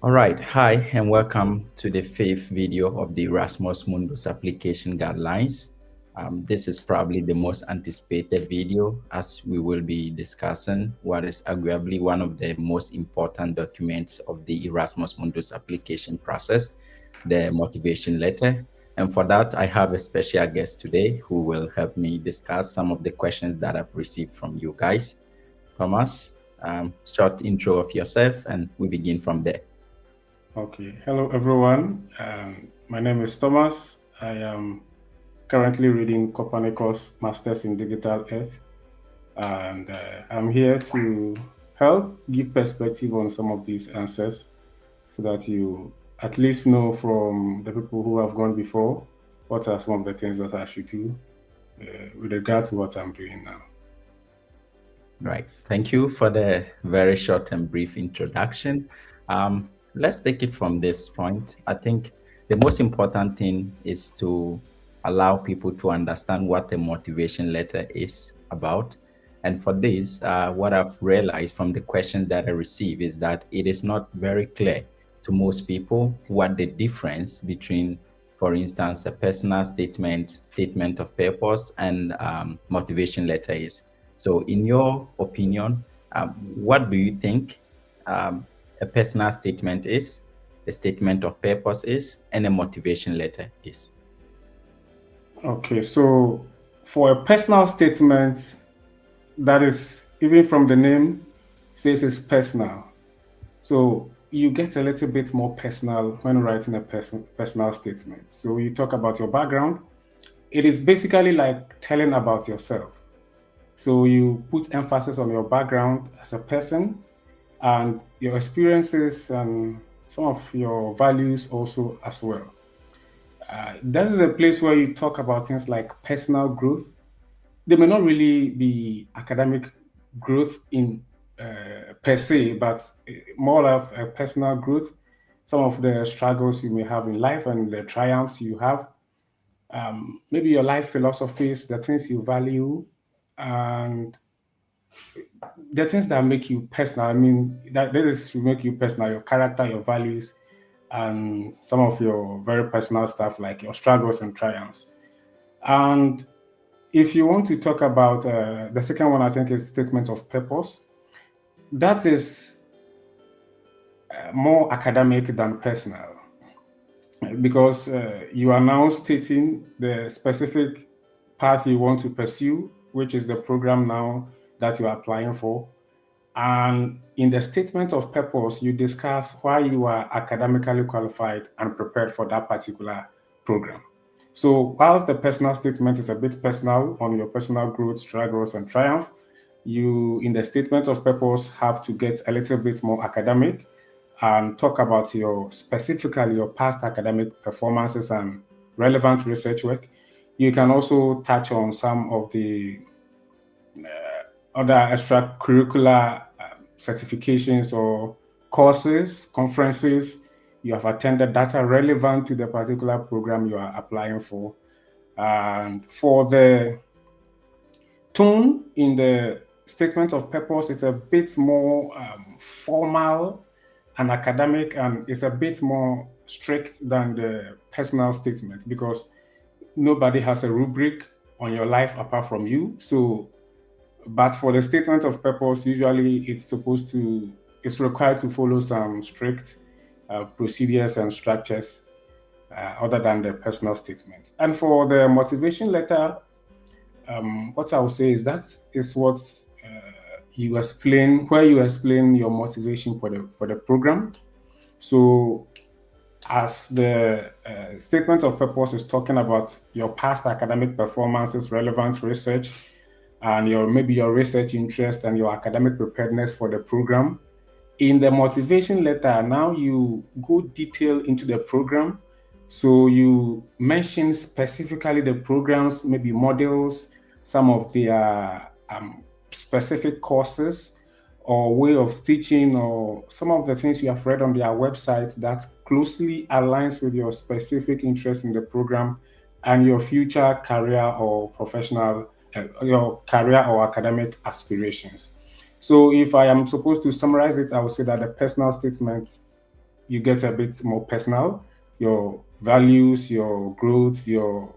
All right, hi, and welcome to the fifth video of the Erasmus Mundus application guidelines. This is probably the most anticipated video as we will be discussing what is arguably one of the most important documents of the Erasmus Mundus application process, the motivation letter. And for that, I have a special guest today who will help me discuss some of the questions that I've received from you guys. Thomas, short intro of yourself, and we begin from there. Okay, hello everyone. My name is Thomas. I am currently reading Copernicus Masters in Digital Earth, and I'm here to help give perspective on some of these answers so that you at least know from the people who have gone before what are some of the things that I should do with regard to what I'm doing now. Right. Thank you for the very short and brief introduction. Let's take it from this point. I think the most important thing is to allow people to understand what a motivation letter is about. And for this, what I've realized from the questions that I receive is that it is not very clear to most people what the difference between, for instance, a personal statement of purpose, and motivation letter is. So, in your opinion, what do you think um, a personal statement is, a statement of purpose is, and a motivation letter is? Okay, so for a personal statement, that is even from the name says it's personal. So you get a little bit more personal when writing a personal statement. So you talk about your background. It is basically like telling about yourself. So you put emphasis on your background as a person and your experiences and some of your values also as well. This is a place where you talk about things like personal growth. They may not really be academic growth in per se, but more of a personal growth. Some of the struggles you may have in life and the triumphs you have, maybe your life philosophies, the things you value, and the things that make you personal. I mean, that this to make you personal, your character, your values, and some of your very personal stuff like your struggles and triumphs. And if you want to talk about the second one, I think is statement of purpose. That is more academic than personal because you are now stating the specific path you want to pursue, which is the program now that you are applying for. And in the statement of purpose, you discuss why you are academically qualified and prepared for that particular program. So, whilst the personal statement is a bit personal on your personal growth, struggles, and triumph, you, in the statement of purpose, have to get a little bit more academic and talk about your specifically your past academic performances and relevant research work. You can also touch on some of the other extracurricular certifications or courses, conferences you have attended that are relevant to the particular program you are applying for. And for the tone in the statement of purpose, it's a bit more formal and academic, and it's a bit more strict than the personal statement because nobody has a rubric on your life apart from you. So but for the statement of purpose, usually it's required to follow some strict procedures and structures other than the personal statement. And for the motivation letter, what I would say is that is what you explain, where you explain your motivation for the program. So as the statement of purpose is talking about your past academic performances, relevant research, and your maybe your research interest and your academic preparedness for the program. In the motivation letter, now you go detail into the program. So you mention specifically the programs, maybe models, some of their specific courses or way of teaching, or some of the things you have read on their websites that closely aligns with your specific interest in the program and your future career or professional, your career or academic aspirations. So if I am supposed to summarize it, I would say that the personal statement you get a bit more personal, your values, your growth, your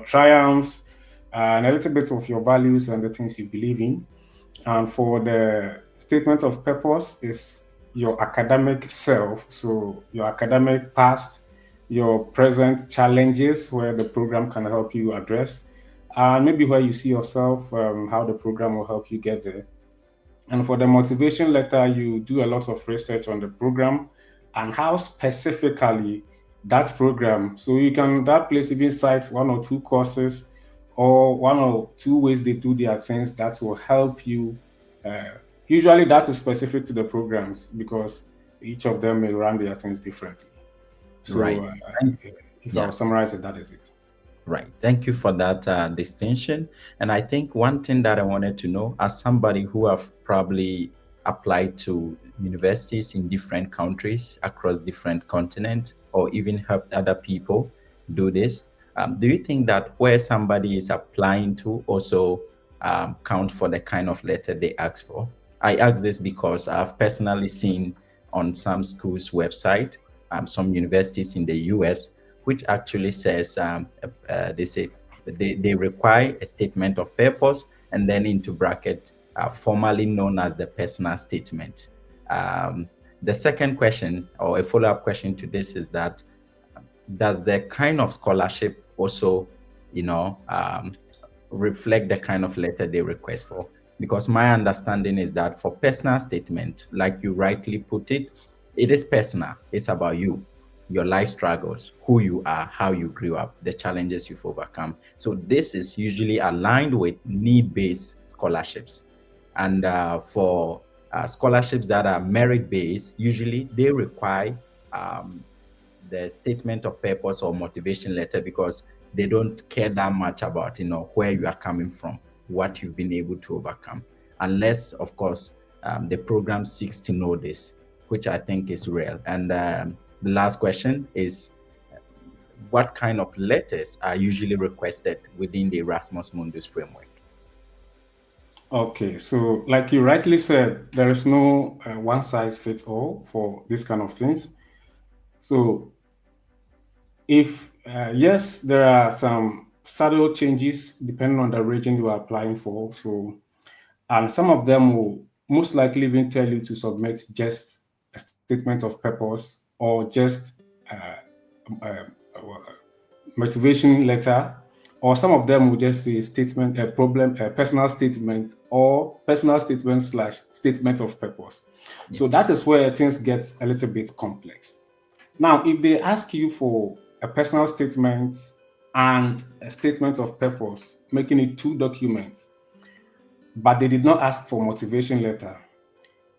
triumphs, and a little bit of your values and the things you believe in. And for the statement of purpose is your academic self, so your academic past, your present challenges where the program can help you address, and maybe where you see yourself, how the program will help you get there. And for the motivation letter, you do a lot of research on the program and how specifically that program. So you can that place even cite one or two courses or one or two ways they do their things that will help you. Uh, Usually that is specific to the programs because each of them may run their things differently. Right. So Thank- if I Yeah. will summarize it, that is it. Right. Thank you for that distinction. And I think one thing that I wanted to know, as somebody who have probably applied to universities in different countries across different continents, or even helped other people do this, do you think that where somebody is applying to also count for the kind of letter they ask for? I ask this because I've personally seen on some schools' website, some universities in the US, which actually says they say they require a statement of purpose and then into bracket formerly known as the personal statement. The second question or a follow-up question to this is that does the kind of scholarship also, you know, reflect the kind of letter they request for? Because my understanding is that for personal statement, like you rightly put it, it is personal. It's about you, your life struggles, who you are, how you grew up, the challenges you've overcome. So this is usually aligned with need-based scholarships. And for scholarships that are merit-based, usually they require um, the statement of purpose or motivation letter because they don't care that much about where you are coming from, what you've been able to overcome, unless of course the program seeks to know this, which I think is real. And the last question is, what kind of letters are usually requested within the Erasmus Mundus framework? Okay, so like you rightly said, there is no one size fits all for this kind of things. So if yes, there are some subtle changes depending on the region you are applying for. So and some of them will most likely even tell you to submit just a statement of purpose or just a motivation letter, or some of them will just say statement, a problem, a personal statement, or personal statement slash statement of purpose. So Yes. that is where things get a little bit complex. Now, if they ask you for a personal statement and a statement of purpose, making it two documents, but they did not ask for motivation letter,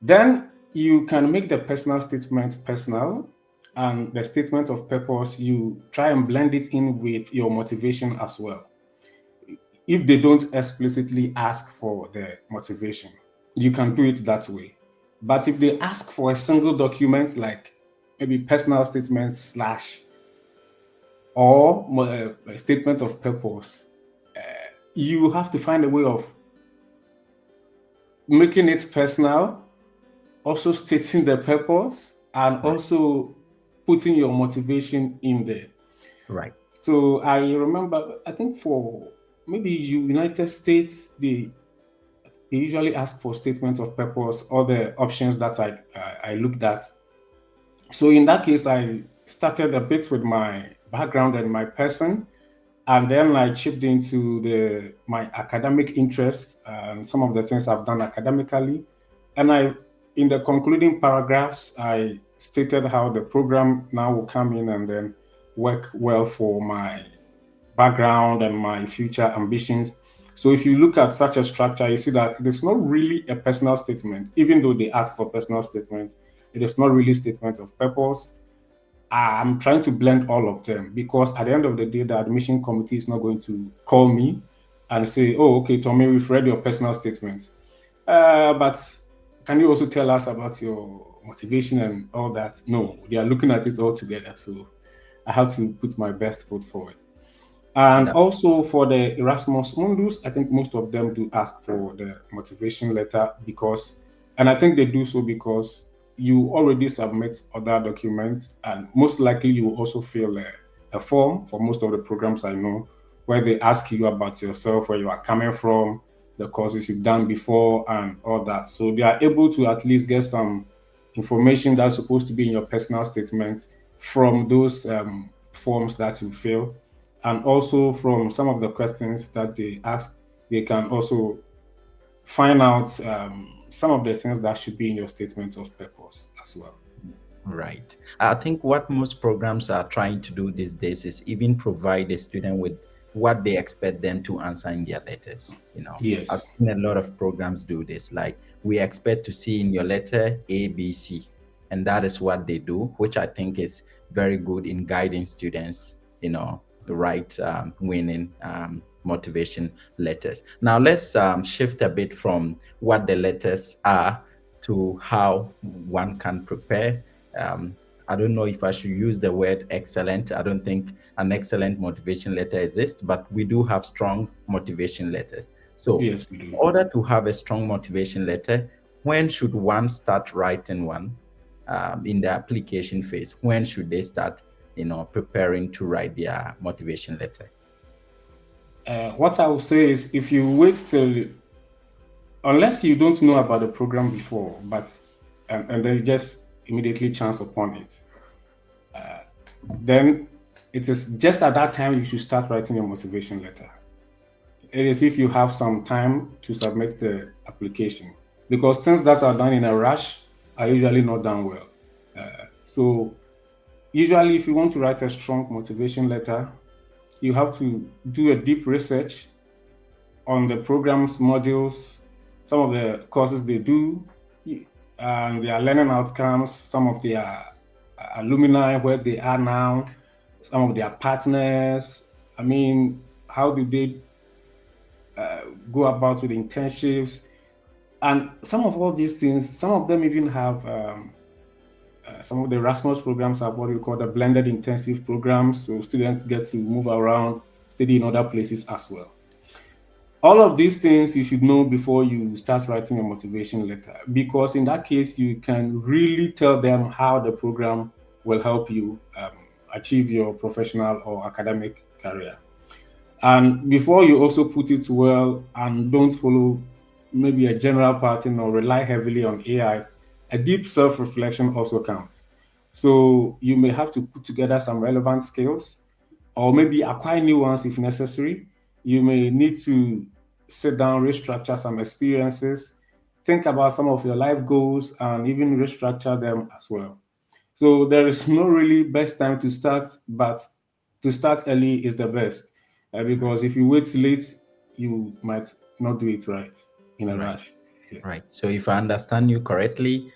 then you can make the personal statement personal and the statement of purpose, you try and blend it in with your motivation as well. If they don't explicitly ask for the motivation, you can do it that way. But if they ask for a single document, like maybe personal statement slash or a statement of purpose, you have to find a way of making it personal, also stating the purpose, and Right. also putting your motivation in there. Right. So I remember, I think for maybe United States, they usually ask for statement of purpose or the options that I looked at. So in that case, I started a bit with my background and my person, and then I chipped into the my academic interest and some of the things I've done academically. And I, in the concluding paragraphs, I stated how the program now will come in and then work well for my background and my future ambitions. So if you look at such a structure, you see that it is not really a personal statement, even though they ask for personal statements. It is not really statement of purpose. I'm trying to blend all of them because at the end of the day, the admission committee is not going to call me and say, "Oh, okay, Tommy, we've read your personal statement, but can you also tell us about your motivation and all that?" No, they are looking at it all together. So I have to put my best foot forward. And That, also for the Erasmus Mundus, I think most of them do ask for the motivation letter because, and I think they do so because you already submit other documents, and most likely you will also fill a form for most of the programs I know, where they ask you about yourself, where you are coming from, the courses you've done before, and all that. So they are able to at least get some information that's supposed to be in your personal statement from those forms that you fill, and also from some of the questions that they ask. They can also find out some of the things that should be in your statement of purpose as well. Right. I think what most programs are trying to do these days is even provide a student with what they expect them to answer in their letters. I've Yes. seen a lot of programs do this. Like, we expect to see in your letter A, B, C, and that is what they do, which I think is very good in guiding students, the right winning motivation letters. Now, let's shift a bit from what the letters are to how one can prepare. um, I don't know if I should use the word excellent. I don't think an excellent motivation letter exists, but we do have strong motivation letters. So, Yes, we in do. order to have a strong motivation letter, when should one start writing one in the application phase? When should they start, preparing to write their motivation letter? What I will say is, if you wait till, unless you don't know about the program before, but and then you just immediately chance upon it, then it is just at that time you should start writing your motivation letter. It is if you have some time to submit the application, because things that are done in a rush are usually not done well. So usually, if you want to write a strong motivation letter, you have to do a deep research on the program's modules, some of the courses they do, and their learning outcomes, some of their alumni, where they are now, some of their partners. I mean, how do they go about with internships? And some of all these things, some of them even have some of the Erasmus programs have what we call the blended intensive programs. So students get to move around, study in other places as well. All of these things you should know before you start writing a motivation letter, because in that case you can really tell them how the program will help you achieve your professional or academic career. And before you also put it well, and don't follow maybe a general pattern or rely heavily on AI, a deep self reflection also counts. So you may have to put together some relevant skills, or maybe acquire new ones if necessary. You may need to sit down, restructure some experiences, think about some of your life goals, and even restructure them as well. So there is no really best time to start, but to start early is the best, Right. because if you wait late, you might not do it right in a Right. rush. Yeah. Right. So if I understand you correctly,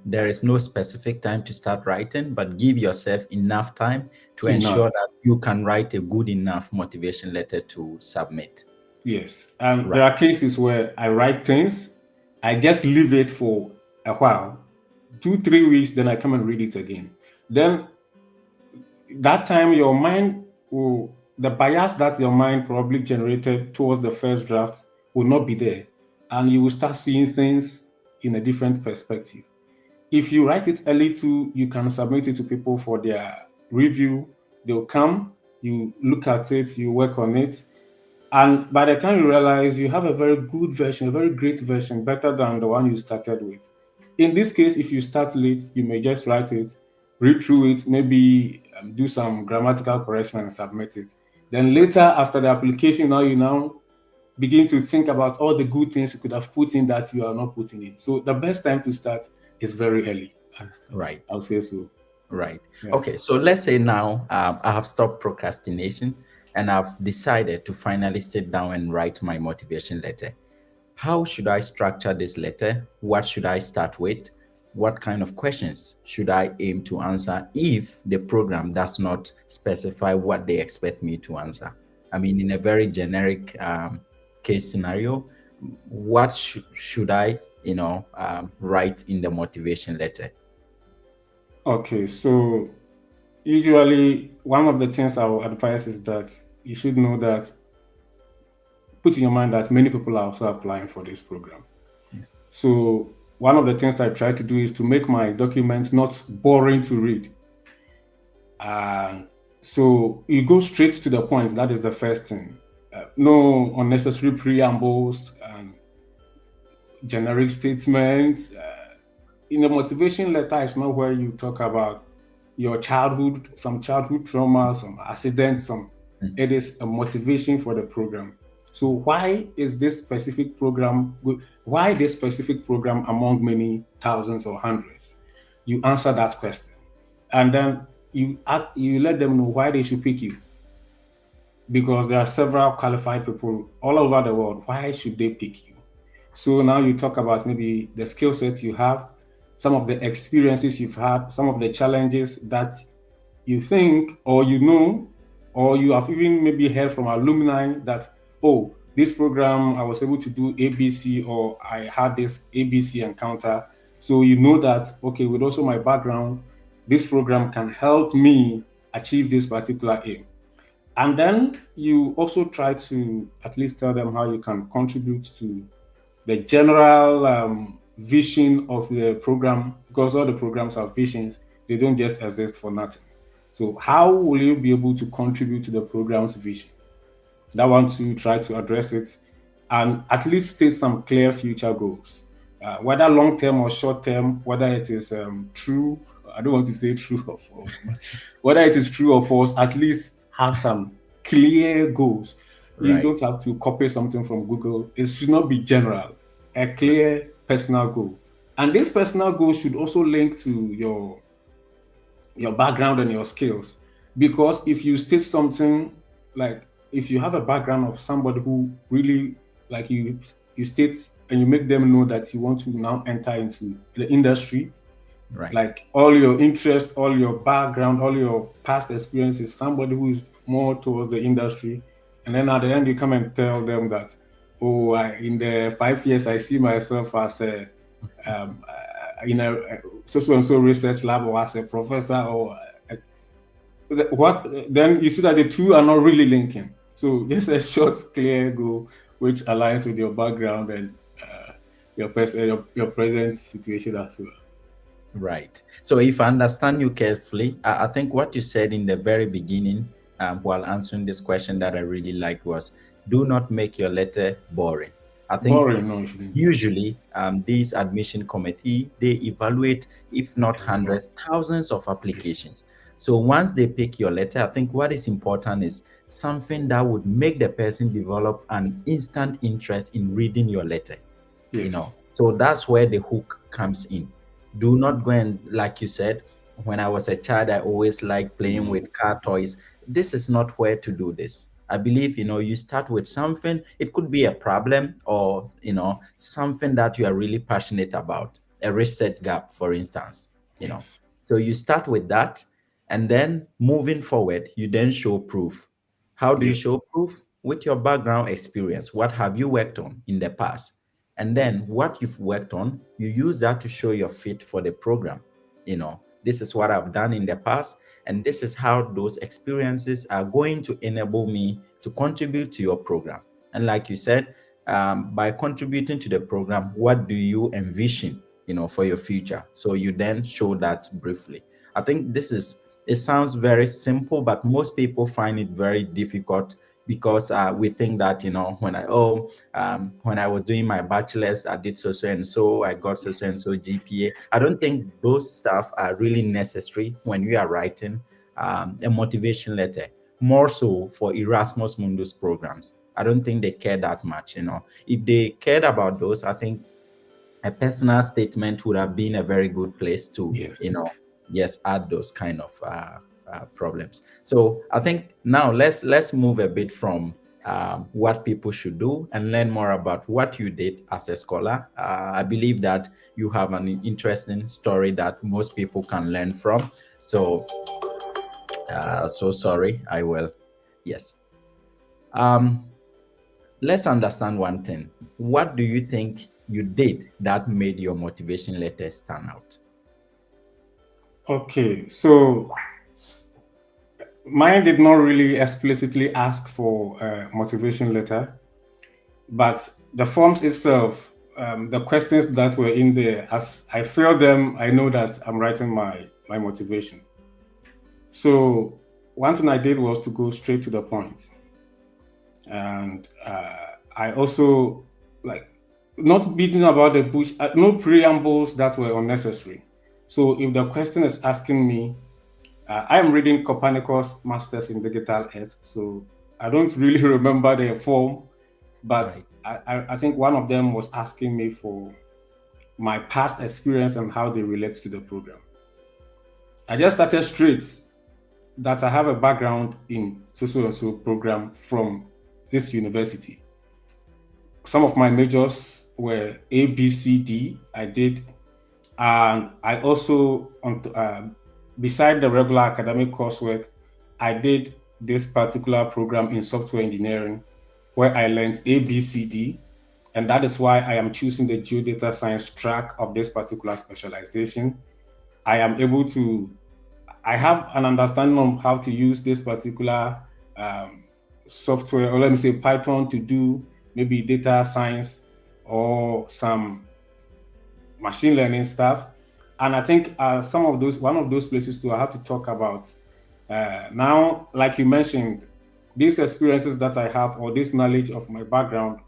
there is no specific time to start writing, but give yourself enough time to ensure Enough. that you can write a good enough motivation letter to submit. Yes. And there Right. are cases where I write things, I just leave it for a while, 2, 3 weeks, then I come and read it again. Then that time your mind will, the bias that your mind probably generated towards the first draft will not be there, and you will start seeing things in a different perspective. If you write it early too, you can submit it to people for their review. They'll come, you look at it, you work on it, and by the time you realize, you have a very good version, a very great version, better than the one you started with. In this case, if you start late, you may just write it, read through it, maybe do some grammatical correction and submit it. Then Right. later, after the application, now you now begin to think about all the good things you could have put in that you are not putting in. So the best time to start is very early. Right. I'll say so. Right. Yeah. Okay. So let's say now I have stopped procrastination and I've decided to finally sit down and write my motivation letter. How should I structure this letter? What should I start with? What kind of questions should I aim to answer if the program does not specify what they expect me to answer? I mean, in a very generic case scenario, what should I, write in the motivation letter? Okay, so usually one of the things I will advise is that you should know that, put in your mind that many people are also applying for this program. Yes. So one of the things I try to do is to make my documents not boring to read. And so you go straight to the point. That is the first thing. No unnecessary preambles and generic statements. In a motivation letter, it's not where you talk about your childhood, some childhood trauma, some accidents, some. Mm. It is a motivation for the program. So why is this specific program good? Why this specific program among many thousands or hundreds? You answer that question, and then you let them know why they should pick you, because there are several qualified people all over the world. Why should they pick you? So now you talk about maybe the skill sets you have, some of the experiences you've had, some of the challenges that you think or you know, or you have even maybe heard from alumni that, oh, this program I was able to do ABC, or I had this ABC encounter. So you know that, okay, with also my background, this program can help me achieve this particular aim. And then you also try to at least tell them how you can contribute to the general vision of the program, because all the programs have visions, they don't just exist for nothing. So, how will you be able to contribute to the program's vision? That one to try to address it and at least state some clear future goals, whether long term or short term, whether it is true. I don't want to say true or false, but whether it is true or false, at least have some clear goals. You Right. don't have to copy something from Google. It should not be general. A clear personal goal, and this personal goal should also link to your background and your skills. Because if you state something like, if you have a background of somebody who really, like, you state and you make them know that you want to now enter into the industry, Right. like all your interest, all your background, all your past experiences, somebody who is more towards the industry, and then at the end you come and tell them that, oh, in the 5 years I see myself as a in a so and so research lab, or as a professor, or what, then you see that the two are not really linking. So just a short, clear goal which aligns with your background and your present situation as well. Right. So if I understand you carefully, I think what you said in the very beginning, while answering this question that I really liked was, do not make your letter boring. I think Boring? No, it shouldn't be. usually these admission committee, they evaluate, if not A lot. hundreds, thousands of applications. So once they pick your letter, I think what is important is something that would make the person develop an instant interest in reading your letter. Yes. So that's where the hook comes in. Do not go and, like you said, when I was a child, I always liked playing with car toys. This is not where to do this. I believe, you start with something. It could be a problem, or something that you are really passionate about, a research gap, for instance. you know Yes. so you start with that, and then moving forward, you then show proof. How do you Yes. show proof? With your background experience. What have you worked on in the past? And then what you've worked on, you use that to show your fit for the program. This is what I've done in the past, and this is how those experiences are going to enable me to contribute to your program. And like you said, by contributing to the program, what do you envision, for your future? So you then show that briefly. I think it sounds very simple, but most people find it very difficult, because we think that, when I was doing my bachelor's, I did so and so, I got so and so GPA. I don't think those stuff are really necessary when you are writing a motivation letter. More so for Erasmus Mundus programs. I don't think they care that much. If they cared about those, I think a personal statement would have been a very good place to, Yes. yes, add those kind of problems. So I think now let's move a bit from what people should do and learn more about what you did as a scholar. I believe that you have an interesting story that most people can learn from. So sorry, I will. Yes. Um, let's understand one thing. What do you think you did that made your motivation letter stand out? Okay. So mine did not really explicitly ask for a motivation letter, but the forms itself, the questions that were in there, as I fill them, I know that I'm writing my motivation. So one thing I did was to go straight to the point, and I also like not beating about the bush, no preambles that were unnecessary. So if the question is asking me, I am reading Copernicus Masters in Digital Earth, so I don't really remember the form, but Right. I think one of them was asking me for my past experience and how they relate to the program. I just started straight that I have a background in so and so program from this university. Some of my majors were A, B, C, D. I did, and I also beside the regular academic coursework, I did this particular program in software engineering where I learned A, B, C, D, and that is why I am choosing the geodata science track of this particular specialization. I am able to, I have an understanding of how to use this particular um, software, or let me say Python, to do maybe data science or some machine learning stuff. And I think some of those, one of those places too, I have to talk about now, like you mentioned, these experiences that I have or this knowledge of my background,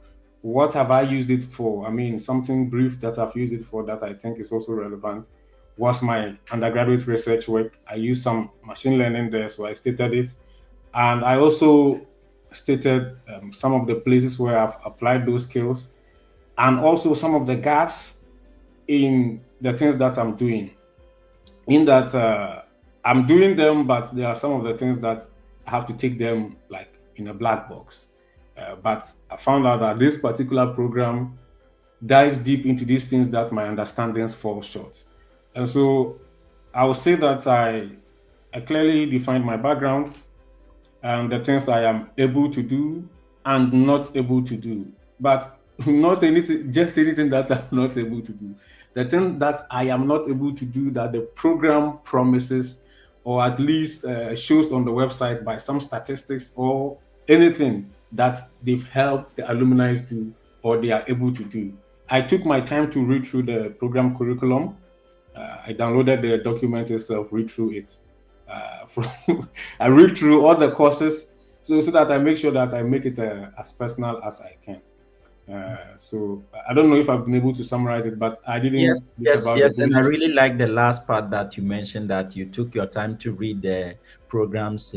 what have I used it for? I mean, something brief that I've used it for that I think is also relevant was my undergraduate research work. I used some machine learning there, so I stated it. And I also stated some of the places where I've applied those skills and also some of the gaps in the things that I'm doing. In that I'm doing them, but there are some of the things that I have to take them like in a black box. But I found out that this particular program dives deep into these things that my understandings fall short. And so I would say that I clearly defined my background and the things I am able to do and not able to do. But not anything, just anything that I'm not able to do. The thing that I am not able to do that the program promises, or at least shows on the website by some statistics or anything that they've helped the alumni do or they are able to do. I took my time to read through the program curriculum. I downloaded the document itself, read through it. I read through all the courses so that I make sure that I make it as personal as I can. So I don't know if I've been able to summarize it, but I Yes, didn't beat yes, about the yes. And I bush. really like the last part that you mentioned, that you took your time to read the programs,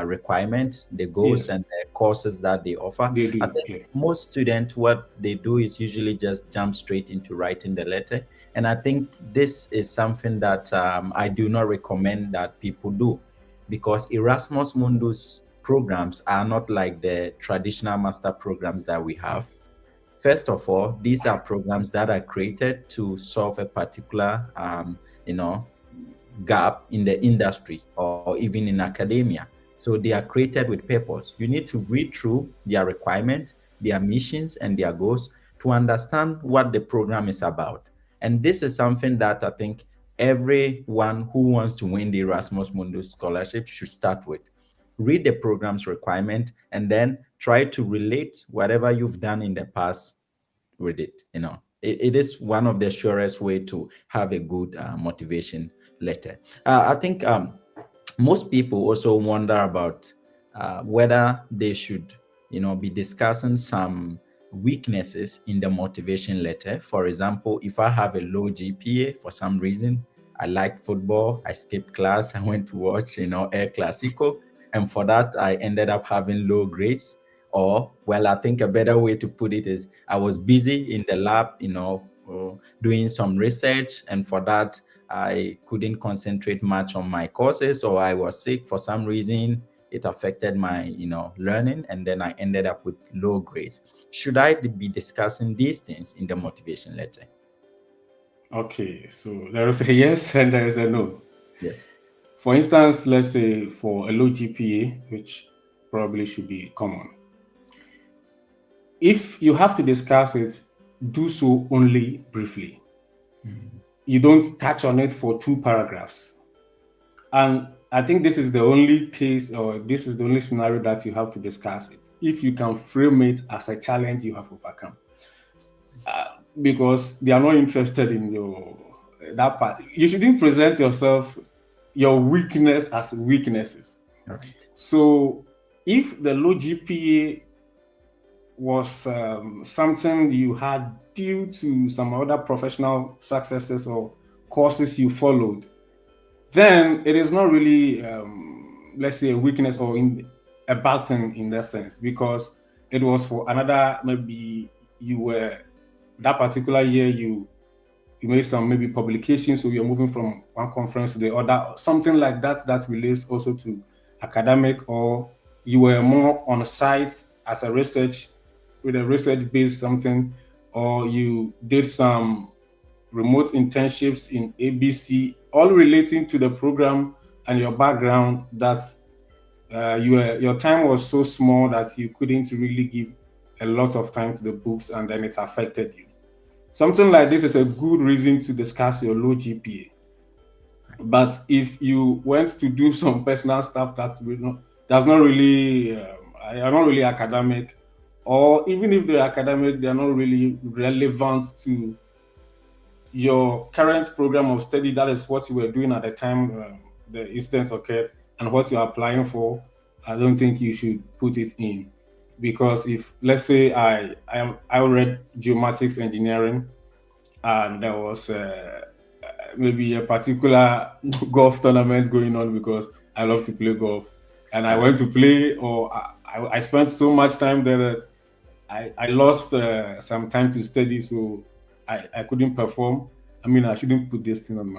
requirements, the goals, Yes, and the courses that they offer. they I do. think Yeah. most students, what they do is usually just jump straight into writing the letter. And I think this is something that I do not recommend that people do, because Erasmus Mundus programs are not like the traditional master programs that we have. Yes. First of all, these are programs that are created to solve a particular, you know, gap in the industry or even in academia. So they are created with purpose. You need to read through their requirements, their missions, and their goals to understand what the program is about. And this is something that I think everyone who wants to win the Erasmus Mundus scholarship should start with. Read the program's requirement and then try to relate whatever you've done in the past with it. It is one of the surest way to have a good motivation letter. I think most people also wonder about whether they should, be discussing some weaknesses in the motivation letter. For example, if I have a low GPA for some reason, I liked football, I skipped class, I went to watch, El Clasico, and for that I ended up having low grades. Or, well, I think a better way to put it is I was busy in the lab, doing some research, and for that I couldn't concentrate much on my courses, or I was sick for some reason. It affected my, learning, and then I ended up with low grades. Should I be discussing these things in the motivation letter? Okay. So there is a yes and there is a no. Yes. For instance, let's say for a low GPA, which probably should be common, if you have to discuss it, do so only briefly. Mm. You don't touch on it for two paragraphs. And I think this is the only case, or this is the only scenario that you have to discuss it. If you can frame it as a challenge you have overcome. because they are not interested in your that part. You shouldn't present yourself your weakness as weaknesses. All right. So if the low GPA was something you had due to some other professional successes or courses you followed, then it is not really, let's say, a weakness or a bad thing in that sense, because it was for another, maybe you were that particular year you made some maybe publications, so you're moving from one conference to the other, something like that that relates also to academic, or you were more on site as a research with a research based something, or you did some remote internships in ABC, all relating to the program and your background, that your time was so small that you couldn't really give a lot of time to the books, and then it affected you. Something like this is a good reason to discuss your low GPA. But if you went to do some personal stuff that's not really are not really academic, or even if they're academic, they're not really relevant to your current program of study, that is what you were doing at the time the incident occurred, and what you're applying for, I don't think you should put it in. Because if, let's say, I read geomatics engineering, and there was maybe a particular golf tournament going on, because I love to play golf, and I All went right. to play, or I spent so much time there that I lost some time to study, so I couldn't perform. I mean, I shouldn't put this thing on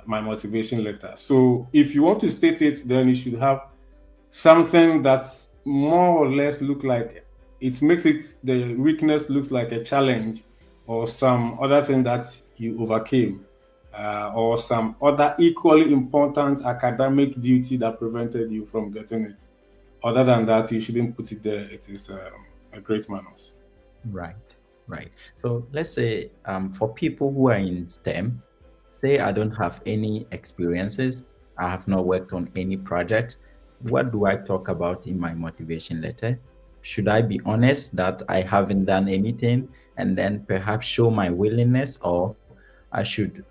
my motivation letter. So if you want to state it, then you should have something that's more or less look like, it makes it, the weakness looks like a challenge, or some other thing that you overcame, or some other equally important academic duty that prevented you from getting it. Other than that, you shouldn't put it there. It is a great manners. Right, right. So let's say for people who are in STEM, say I don't have any experiences, I have not worked on any project. What do I talk about in my motivation letter? Should I be honest that I haven't done anything and then perhaps show my willingness, or I should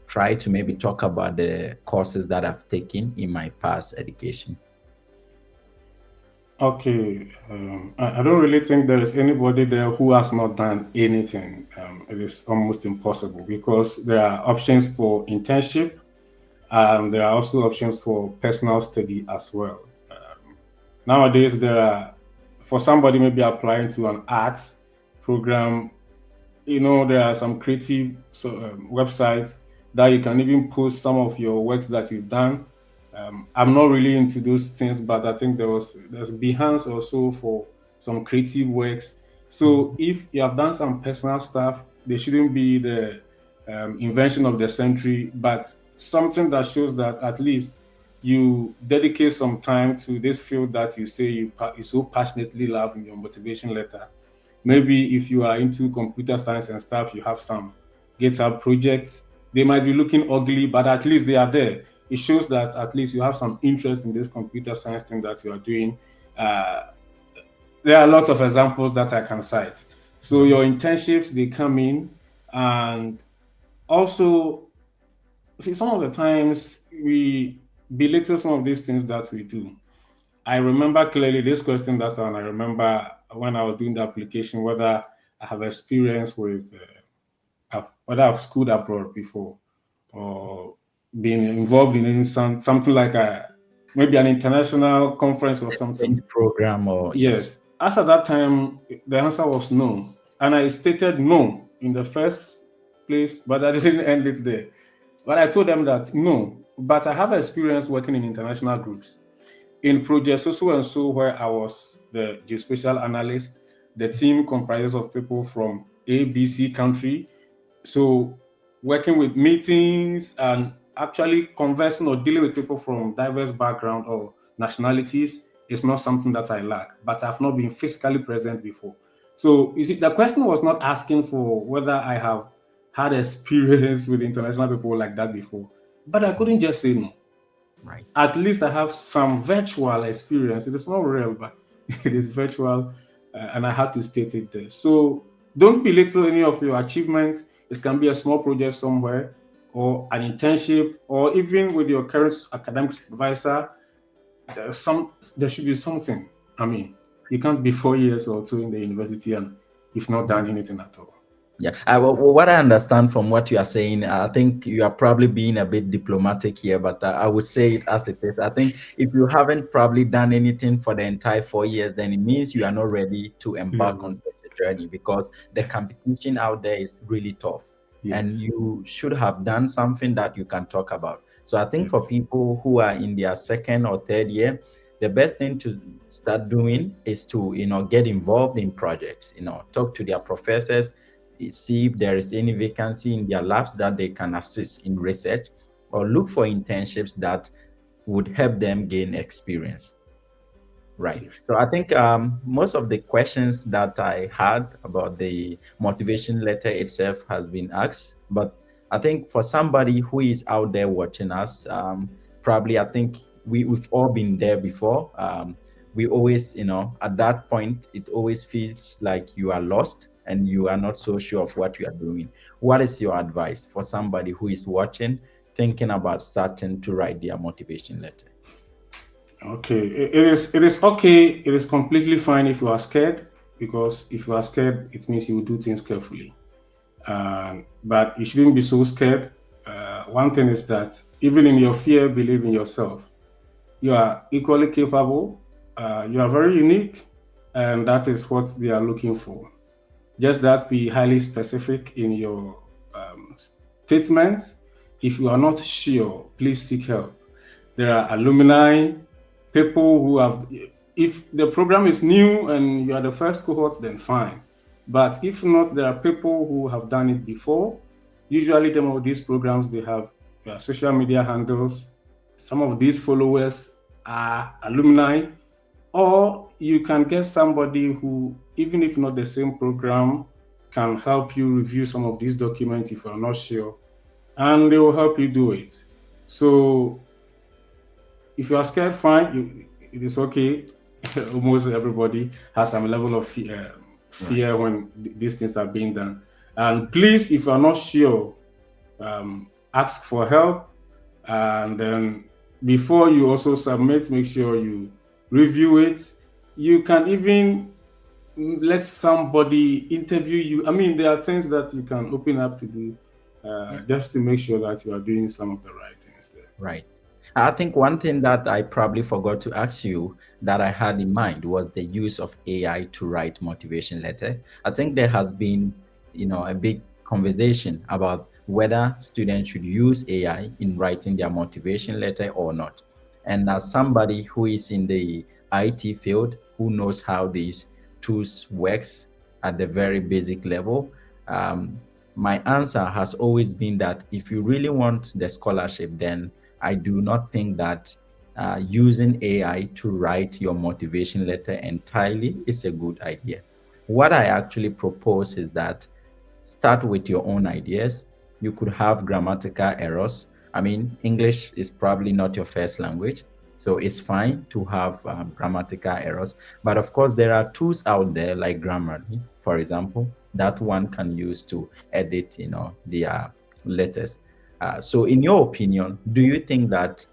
try to maybe talk about the courses that I've taken in my past education? Okay, I don't really think there is anybody there who has not done anything. It is almost impossible, because there are options for internship, and there are also options for personal study as well. Nowadays, there are, for somebody maybe applying to an arts program, there are some creative websites that you can even post some of your works that you've done. I'm not really into those things, but I think there's Behance also for some creative works. So Mhm. if you have done some personal stuff, they shouldn't be the invention of the century, but something that shows that at least you dedicate some time to this field that you say you so passionately love in your motivation letter. Maybe if you are into computer science and stuff, you have some GitHub projects. They might be looking ugly, but at least they are there. It shows that at least you have some interest in this computer science thing that you are doing. Uh, there are a lot of examples that I can cite. So Right. your internships, they come in, and also, see, some of the times we belittle some of these things that we do. I remember clearly this question that, and I remember when I was doing the application, whether I have experience with, whether I've schooled abroad before, or been involved in something like maybe an international conference or Exchange something. program, or yes. Yes. As at that time, the answer was no. And I stated no in the first place, but I didn't end it there. But I told them that no, but I have experience working in international groups. In project so and so, where I was the geospatial analyst, the team comprises of people from A, B, C country. So working with meetings and actually conversing or dealing with people from diverse background or nationalities is not something that I lack, but I've not been physically present before. So you see, the question was not asking for whether I have had experience with international people like that before, but I couldn't just say no. Right. At least I have some virtual experience. It is not real, but it is virtual, and I had to state it there. So Don't belittle any of your achievements. It can be a small project somewhere, or an internship, or even with your current academic supervisor. There should be something. I mean, you can't be 4 years or two in the university and you've not done anything at all. Yeah. What I understand from what you are saying, I think you are probably being a bit diplomatic here, but I would say it as it is. I think if you haven't probably done anything for the entire 4 years, then it means you are not ready to Yeah, embark on good. such a journey, because the competition out there is really tough, and Yes, you should have done something that you can talk about. So I think for yes, people who are in their second or third year, the best thing to start doing is to, get involved in projects, talk to their professors, see if there is any vacancy in their labs that they can assist in research, or look for internships that would help them gain experience. Right. yes. So I think most of the questions that I had about the motivation letter itself has been asked. But I think for somebody who is out there watching us, probably I think we've all been there before. We always, at that point, it always feels like you are lost and you are not so sure of what you are doing. What is your advice for somebody who is watching, thinking about starting to write their motivation letter? Okay, it is okay. It is completely fine if you are scared, because if you are scared, it means you will do things carefully. But you shouldn't be so scared. One thing is that even in your fear, believe in yourself. You are equally capable. You are very unique, and that is what they are looking for. Just that be highly specific in your statements. If you are not sure, please seek help. There are alumni, people who have, if the program is new and you are the first cohort, then fine. But if not, there are people who have done it before. Usually, some of these programs, they have social media handles. Some of these followers are alumni, or you can get somebody who, even if not the same program, can help you review some of these documents if you're not sure, and they will help you do it. So if you are scared, fine, it is okay. Almost everybody has some level of Right. fear when these things are being done. And please, if you are not sure, ask for help. And then before you also submit, make sure you review it. You can even let somebody interview you. I mean, there are things that you can open up to do, Yes. just to make sure that you are doing some of the right things there. Right. I think one thing that I probably forgot to ask you that I had in mind was the use of AI to write motivation letter. I think there has been, a big conversation about whether students should use AI in writing their motivation letter or not. And as somebody who is in the IT field, who knows how these tools works at the very basic level, my answer has always been that if you really want the scholarship, then I do not think that using AI to write your motivation letter entirely is a good idea. What I actually propose is that start with your own ideas. You could have grammatical errors. I mean, English is probably not your first language, so it's fine to have grammatical errors. But of course, there are tools out there like Grammarly, for example, that one can use to edit, their letters. So, in your opinion, do you think that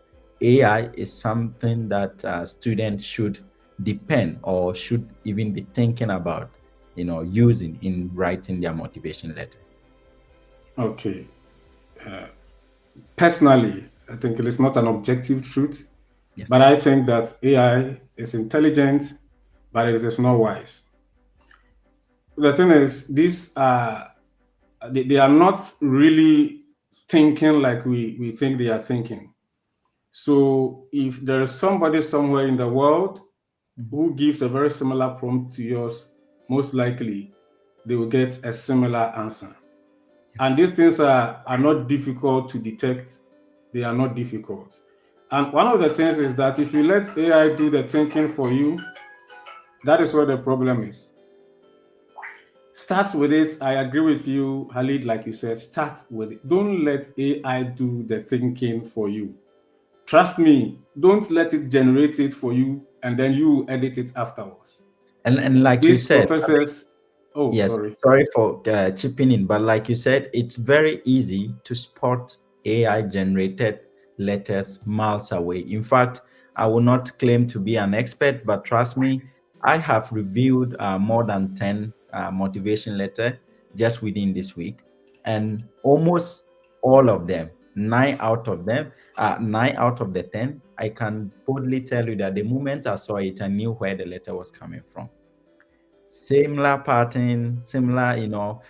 AI is something that students should depend or should even be thinking about, using in writing their motivation letter? Okay. Uh, Personally, I think it is not an objective truth, Yes. but I think that AI is intelligent, but it is not wise. The thing is, these are they are not really thinking like we think they are thinking. So if there is somebody somewhere in the world Mhm. who gives a very similar prompt to yours, most likely they will get a similar answer. And Yes. these things are not difficult to detect. They are not difficult. And one of the things is that if you let AI do the thinking for you, that is where the problem is. Start with it. I agree with you, Halid, like you said, start with it. Don't let AI do the thinking for you. Trust me, don't let it generate it for you and then you edit it afterwards. And like you These said, professors, Oh, Yes, sorry. sorry for chipping in, but like you said, it's very easy to spot AI generated letters miles away. In fact, I will not claim to be an expert, but trust me, I have reviewed more than 10 motivation letter just within this week, and almost all of them, nine out of the 10, I can boldly tell you that the moment I saw it, I knew where the letter was coming from. Similar pattern, similar,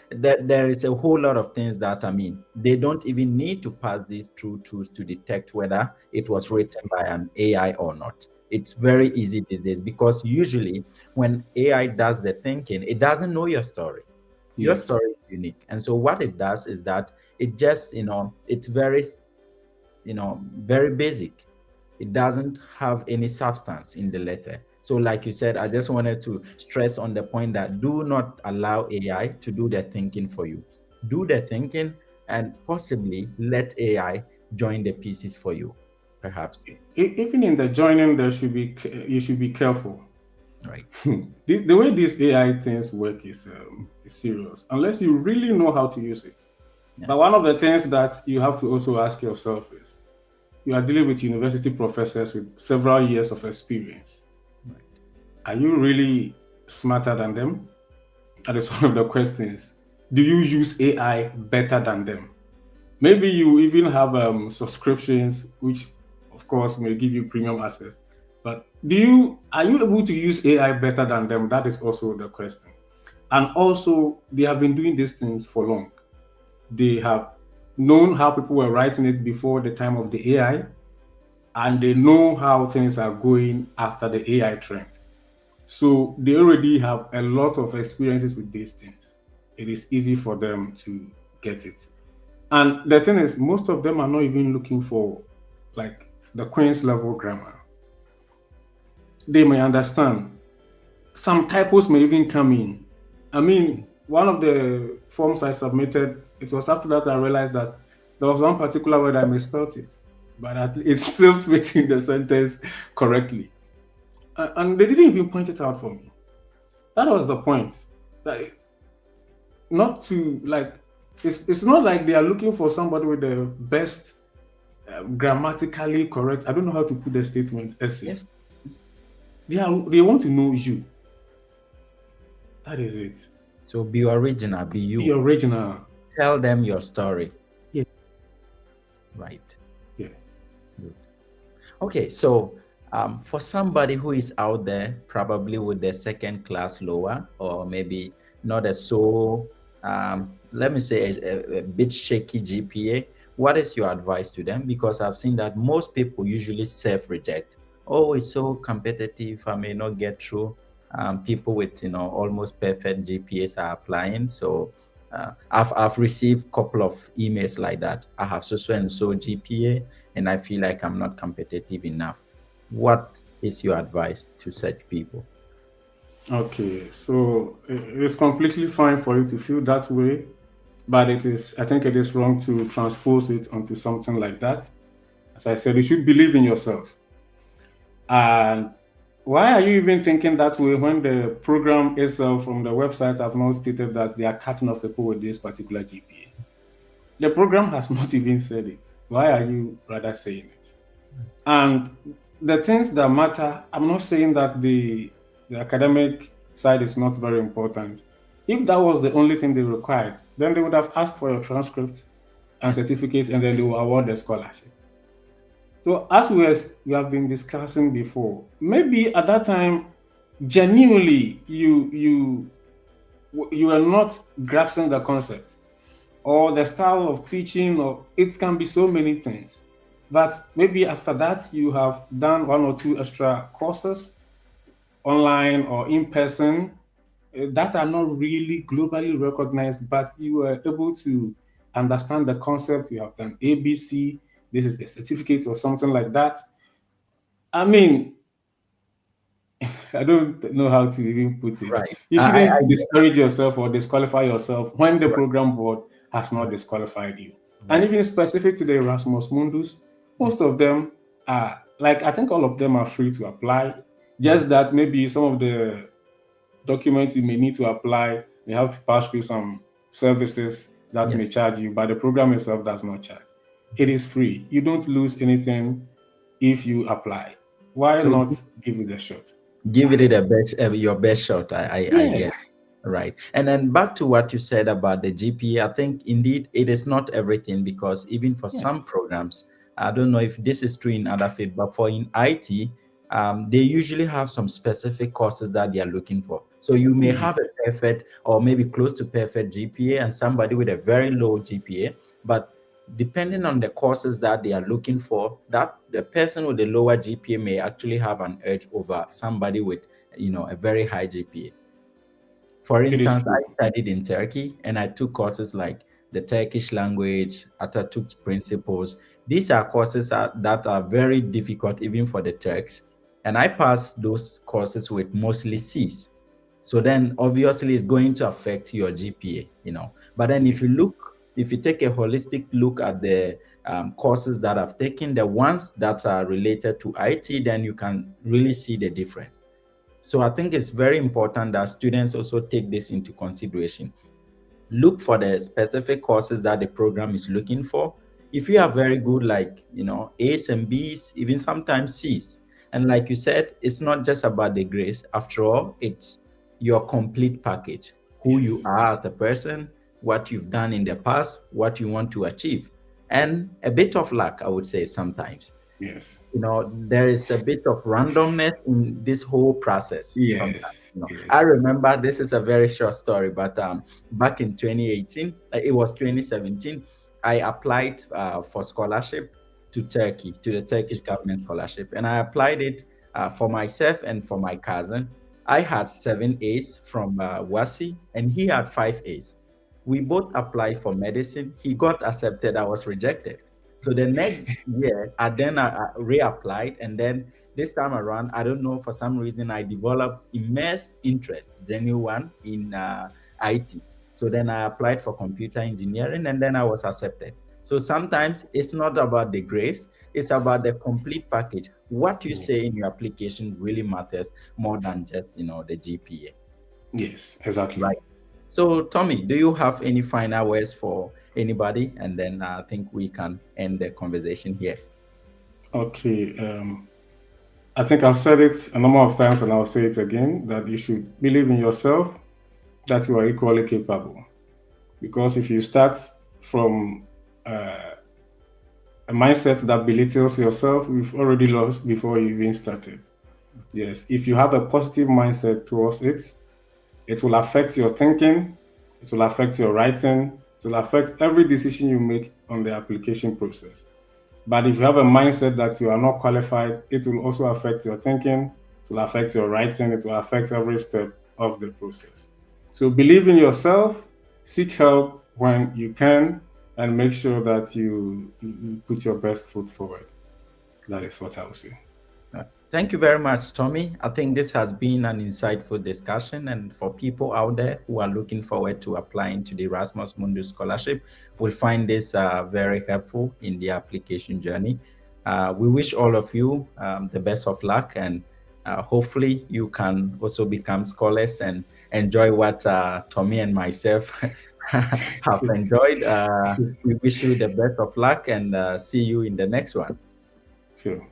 there is a whole lot of things that, I mean, they don't even need to pass these through tools to detect whether it was written by an AI or not. It's very easy these days because usually when AI does the thinking, it doesn't know your story. Your Yes. story is unique. And so what it does is that it just, it's very, very basic. It doesn't have any substance in the letter. So, like you said, I just wanted to stress on the point that do not allow AI to do the thinking for you. Do the thinking and possibly let AI join the pieces for you, perhaps. Even in the joining, there should be you should be careful. Right. The way these AI things work is serious, unless you really know how to use it. But Yes. one of the things that you have to also ask yourself is, you are dealing with university professors with several years of experience. Right. Are you really smarter than them? That is one of the questions. Do you use AI better than them? Maybe you even have subscriptions, which of course may give you premium access. But are you able to use AI better than them? That is also the question. And also, they have been doing these things for long. They have known how people were writing it before the time of the AI, and they know how things are going after the AI trend. So they already have a lot of experiences with these things. It is easy for them to get it. And the thing is, most of them are not even looking for like the Queen's level grammar. They may understand. Some typos may even come in. I mean, one of the forms I submitted, it was after that I realized that there was one particular word I misspelled it, but it's still fitting the sentence correctly. And they didn't even point it out for me. That was the point. That not to like, it's not like they are looking for somebody with the best grammatically correct. I don't know how to put the statement essay. Yes. They want to know you. That is it. So be original, be Be you. original. Tell them your story. Yeah. Right. Yeah. Good. Okay, so for somebody who is out there, probably with their second class lower, or maybe not a so, let me say, a bit shaky GPA, what is your advice to them? Because I've seen that most people usually self reject. Oh, it's so competitive, I may not get through. People with almost perfect GPAs are applying. So I've received a couple of emails like that. I have so and so GPA and I feel like I'm not competitive enough. What is your advice to such people? Okay. So it is completely fine for you to feel that way, but I think it is wrong to transpose it onto something like that. As I said, you should believe in yourself. And why are you even thinking that way when the program itself from the website have not stated that they are cutting off people with this particular GPA? The program has not even said it. Why are you rather saying it? And the things that matter, I'm not saying that the academic side is not very important. If that was the only thing they required, then they would have asked for your transcript and Yes. certificate, and then they will award the scholarship. So as we have been discussing before, maybe at that time, genuinely you are not grasping the concept or the style of teaching, or it can be so many things. But maybe after that you have done one or two extra courses online or in person that are not really globally recognized, but you were able to understand the concept. You have done ABC, this is the certificate or something like that. I mean, I don't know how to even put it. Right. You I shouldn't discourage yourself or disqualify yourself when the right, program board has not right, disqualified you. And right. even specific to the Erasmus Mundus, most Yes. of them are like, I think all of them are free to apply. Mm. Just that maybe some of the documents you may need to apply You have to pass through some services that may Yes. charge you, but the program itself does not charge. It is free. You don't lose anything if you apply. Why So not give it a shot? give it a best, your best shot. I get. Yes, Right. And then back to what you said about the GPA, I think indeed it is not everything, because even for some yes, programs, I don't know if this is true in other fields, but for in IT, they usually have some specific courses that they are looking for. So you may yeah, have a perfect or maybe close to perfect GPA and somebody with a very low GPA, but depending on the courses that they are looking for, that the person with the lower GPA may actually have an edge over somebody with, a very high GPA. For it is instance, true. I studied in Turkey and I took courses like the Turkish language, Atatürk's principles. These are courses that are very difficult even for the Turks. And I passed those courses with mostly C's. So then obviously it's going to affect your GPA. But then Yeah, if you take a holistic look at the courses that I've taken, the ones that are related to IT, then you can really see the difference. So I think it's very important that students also take this into consideration. Look for the specific courses that the program is looking for. If you are very good, like, A's and B's, even sometimes C's. And like you said, it's not just about the grades. After all, it's your complete package, who you yes, are as a person, what you've done in the past, what you want to achieve, and a bit of luck, I would say sometimes. yes, There is a bit of randomness in this whole process sometimes. yes, I yes, remember, this is a very short story, but back in 2018, it was 2017, I applied for scholarship to Turkey, to the Turkish government scholarship, and I applied it for myself and for my cousin. I had 7 A's from Wasi, and he had 5 A's. We both applied for medicine. He got accepted, I was rejected. So the next year, I reapplied, and then this time around, I don't know, for some reason, I developed immense interest, genuine one, in IT. So then I applied for computer engineering, and then I was accepted. So sometimes it's not about the grades; it's about the complete package. What you yeah, say in your application really matters more than just the GPA. yes, exactly. Right. So, Tommy, do you have any final words for anybody? And then I think we can end the conversation here. Okay, I think I've said it a number of times and I'll say it again that you should believe in yourself, that you are equally capable. Because if you start from a mindset that belittles yourself, you've already lost before you even started. Yes, if you have a positive mindset towards it, it will affect your thinking, it will affect your writing, it will affect every decision you make on the application process. But if you have a mindset that you are not qualified, it will also affect your thinking, it will affect your writing, it will affect every step of the process. So believe in yourself, seek help when you can, and make sure that you put your best foot forward. That is what I would say. Thank you very much, Tommy. I think this has been an insightful discussion, and for people out there who are looking forward to applying to the Erasmus Mundus scholarship, will find this very helpful in the application journey. We wish all of you the best of luck, and hopefully you can also become scholars and enjoy what Tommy and myself have enjoyed. We wish you the best of luck, and see you in the next one. Sure.